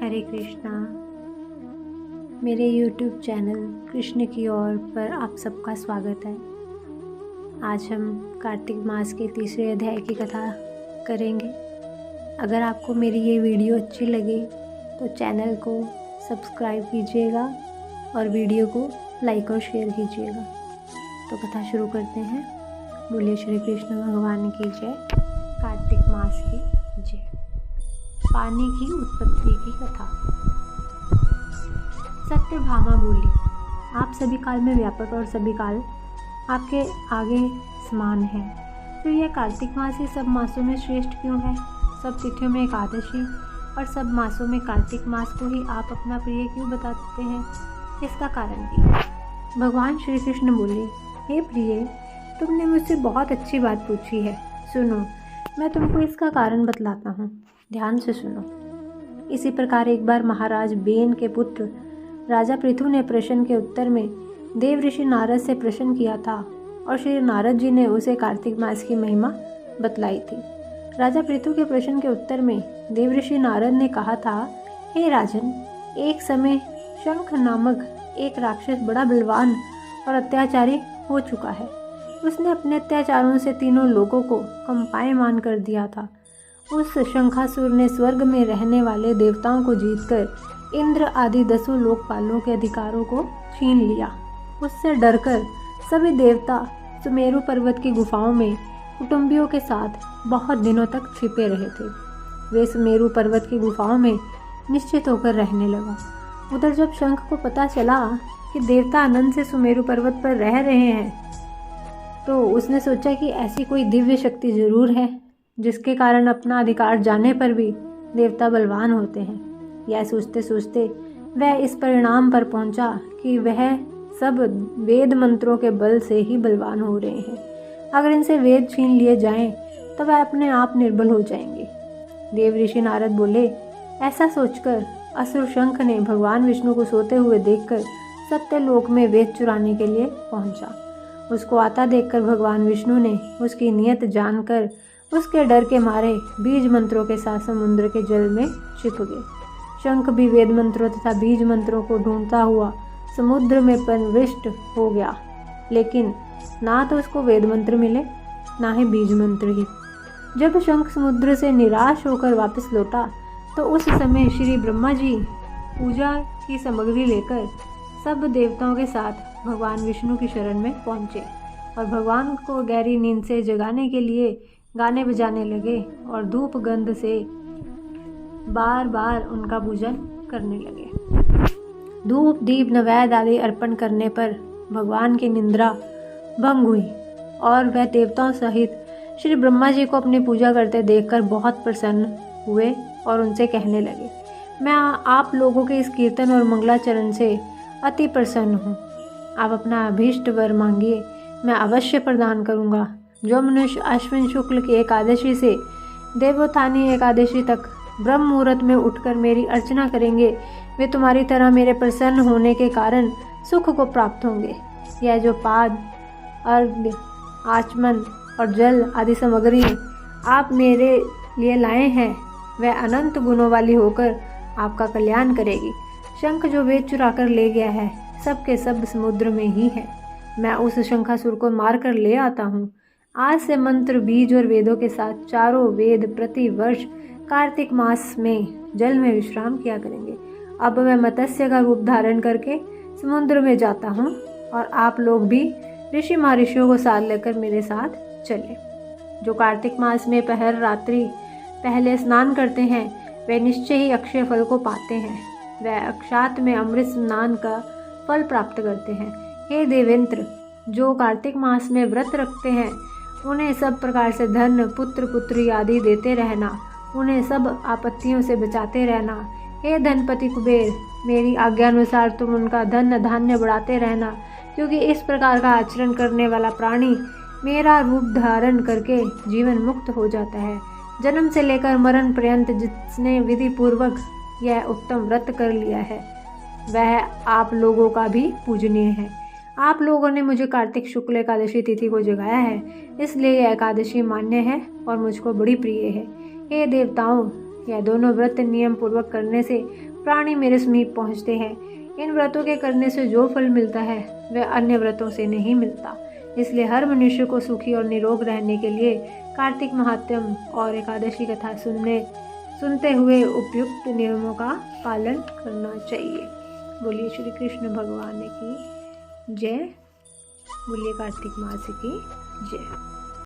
हरे कृष्णा। मेरे YouTube channel Krishna की ओर पर आप सबका स्वागत है। आज हम कार्तिक मास के तीसरे अध्याय की कथा करेंगे। अगर आपको मेरी ये वीडियो अच्छी लगे तो चैनल को सब्सक्राइब कीजिएगा और वीडियो को लाइक और शेयर कीजिएगा। तो कथा शुरू करते हैं। बोलिए श्री कृष्ण भगवान की जय। कार्तिक मास की जय। पानी की उत्पत्ति की कथा। सत्यभामा बोली, आप सभी काल में व्यापक और सभी काल आपके आगे समान है। तो यह कार्तिक मास ही सब मासों में श्रेष्ठ क्यों है? सब तिथियों में एकादशी और सब मासों में कार्तिक मास को ही आप अपना प्रिय क्यों बताते हैं? इसका कारण भी। भगवान श्री कृष्ण बोले, हे प्रिय, तुमने मुझसे बहुत अच्छी बात पूछी है। सुनो, मैं तुमको इसका कारण बतलाता हूँ, ध्यान से सुनो। इसी प्रकार एक बार महाराज बेन के पुत्र राजा पृथु ने प्रश्न के उत्तर में देव ऋषि नारद से प्रश्न किया था और श्री नारद जी ने उसे कार्तिक मास की महिमा बतलाई थी। राजा पृथु के प्रश्न के उत्तर में देव ऋषि नारद ने कहा था, हे राजन, एक समय शंख नामक एक राक्षस बड़ा बलवान और अत्याचारी हो चुका है। उसने अपने अत्याचारों से तीनों लोगों को कंपायमान कर दिया था। उस शंखासुर ने स्वर्ग में रहने वाले देवताओं को जीतकर इंद्र आदि 10 लोकपालों के अधिकारों को छीन लिया। उससे डरकर सभी देवता सुमेरु पर्वत की गुफाओं में कुटुंबियों के साथ बहुत दिनों तक छिपे रहे थे। वे सुमेरु पर्वत की गुफाओं में निश्चित होकर रहने लगा। उधर जब शंख को पता चला कि देवता आनंद से सुमेरु पर्वत पर रह रहे हैं, तो उसने सोचा कि ऐसी कोई दिव्य शक्ति जरूर है जिसके कारण अपना अधिकार जाने पर भी देवता बलवान होते हैं। यह सोचते सोचते वह इस परिणाम पर पहुंचा कि वह सब वेद मंत्रों के बल से ही बलवान हो रहे हैं। अगर इनसे वेद छीन लिए जाएं तो वह अपने आप निर्बल हो जाएंगे। देव ऋषि नारद बोले, ऐसा सोचकर असुर शंख ने भगवान विष्णु को सोते हुए देखकर सत्यलोक में वेद चुराने के लिए पहुंचा। उसको आता देखकर भगवान विष्णु ने उसकी नियत जानकर उसके डर के मारे बीज मंत्रों के साथ समुद्र के जल में छिप गए। शंख भी वेद मंत्रों तथा बीज मंत्रों को ढूंढता हुआ समुद्र में प्रविष्ट हो गया, लेकिन ना तो उसको वेद मंत्र मिले ना ही बीज मंत्र ही। जब शंख समुद्र से निराश होकर वापस लौटा तो उस समय श्री ब्रह्मा जी पूजा की सामग्री लेकर सब देवताओं के साथ भगवान विष्णु की शरण में पहुंचे और भगवान को गहरी नींद से जगाने के लिए गाने बजाने लगे और धूप गंध से बार बार उनका पूजन करने लगे। धूप दीप नैवेद्य आदि अर्पण करने पर भगवान की निंद्रा भंग हुई और वह देवताओं सहित श्री ब्रह्मा जी को अपनी पूजा करते देखकर बहुत प्रसन्न हुए और उनसे कहने लगे, मैं आप लोगों के इस कीर्तन और मंगलाचरण से अति प्रसन्न हूँ। आप अपना अभीष्ट वर मांगिए, मैं अवश्य प्रदान करूँगा। जो मनुष्य अश्विन शुक्ल की एकादशी से देवोत्थानी एकादशी तक ब्रह्म मुहूर्त में उठकर मेरी अर्चना करेंगे, वे तुम्हारी तरह मेरे प्रसन्न होने के कारण सुख को प्राप्त होंगे। यह जो पाद, अर्घ्य, आचमन और जल आदि सामग्री आप मेरे लिए लाए हैं, वह अनंत गुणों वाली होकर आपका कल्याण करेगी। शंख जो वेद चुरा कर ले गया है, सब के सब समुद्र में ही है। मैं उस शंखासुर को मार कर ले आता हूँ। आज से मंत्र, बीज और वेदों के साथ चारों वेद प्रति वर्ष कार्तिक मास में जल में विश्राम किया करेंगे। अब मैं मत्स्य का रूप धारण करके समुद्र में जाता हूँ और आप लोग भी ऋषि महर्षियों को साथ लेकर मेरे साथ चले। जो कार्तिक मास में पहर रात्रि पहले स्नान करते हैं वे निश्चय ही अक्षय फल को पाते हैं। वह अक्षात में अमृत स्नान का फल प्राप्त करते हैं। हे देवेंद्र, जो कार्तिक मास में व्रत रखते हैं उन्हें सब प्रकार से धन, पुत्र पुत्री आदि देते रहना, उन्हें सब आपत्तियों से बचाते रहना। हे धनपति कुबेर, मेरी आज्ञानुसार तुम उनका धन धान्य बढ़ाते रहना, क्योंकि इस प्रकार का आचरण करने वाला प्राणी मेरा रूप धारण करके जीवन मुक्त हो जाता है। जन्म से लेकर मरण पर्यंत जिसने विधि पूर्वक यह उत्तम व्रत कर लिया है वह आप लोगों का भी पूजनीय है। आप लोगों ने मुझे कार्तिक शुक्ल एकादशी तिथि को जगाया है, इसलिए यह एकादशी मान्य है और मुझको बड़ी प्रिय है। हे देवताओं, यह दोनों व्रत नियम पूर्वक करने से प्राणी मेरे समीप पहुँचते हैं। इन व्रतों के करने से जो फल मिलता है वह अन्य व्रतों से नहीं मिलता। इसलिए हर मनुष्य को सुखी और निरोग रहने के लिए कार्तिक महात्म्य और एकादशी कथा सुनते हुए उपयुक्त नियमों का पालन करना चाहिए। बोलिए श्री कृष्ण भगवान की जय। बोलिए कार्तिक मास की जय।